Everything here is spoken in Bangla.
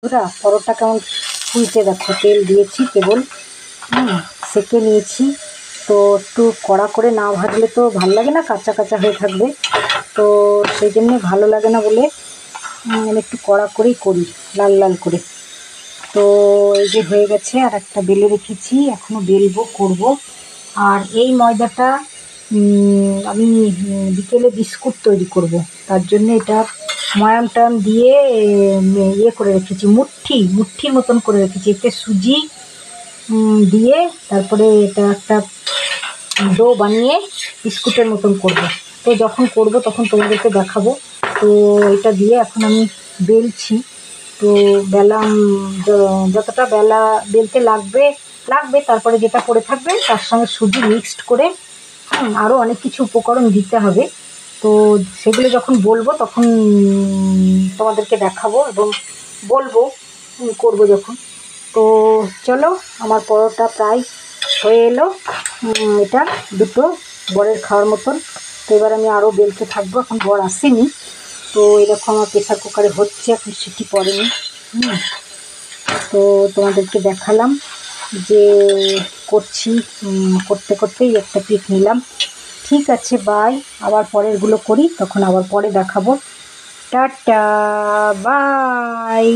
ওরা পরোটা কেমন ফুলতে দেখো, তেল দিয়েছি কেবল, সেকে নিয়েছি। তো একটু কড়া করে না ভাজলে তো ভালো লাগে না, কাঁচা কাঁচা হয়ে থাকবে, তো সেই জন্যে ভালো লাগে না বলে আমি একটু কড়া করেই করি, লাল লাল করে। তো এই যে হয়ে গেছে, আর একটা বেলে রেখেছি, এখনও বেলবো, করব। আর এই ময়দাটা আমি বিকেলে বিস্কুট তৈরি করব, তার জন্য এটা ময়াম টয়াম দিয়ে ইয়ে করে রেখেছি, মুট্ঠির মতন করে রেখেছি। এতে সুজি দিয়ে তারপরে এটা একটা ডো বানিয়ে বিস্কুটের মতন করব। তো যখন করব তখন তোমাদেরকে দেখাবো। তো এটা দিয়ে এখন আমি বেলছি। তো বেলাম, যতটা বেলতে লাগবে, তারপরে যেটা পড়ে থাকবে তার সঙ্গে সুজি মিক্সড করে আরও অনেক কিছু উপকরণ দিতে হবে। তো সেগুলো যখন বলবো তখন তোমাদেরকে দেখাবো এবং বলবো করবো যখন। তো চলো, আমার পরোটা প্রায় হয়ে এলো, এটা দুটো বরের খাওয়ার মতন। তো এবার আমি আরও বেলতে থাকবো, এখন বর আসেনি। তো এরকম আমার প্রেসার কুকারে হচ্ছে, এখন সিটি পড়েনি। তো তোমাদেরকে দেখালাম যে করছি, করতে করতেই একটা পিক নিলাম। ঠিক আছে, বাই, আবার পরেরগুলো করি, তখন আবার পরে দেখাবো। Tata, by.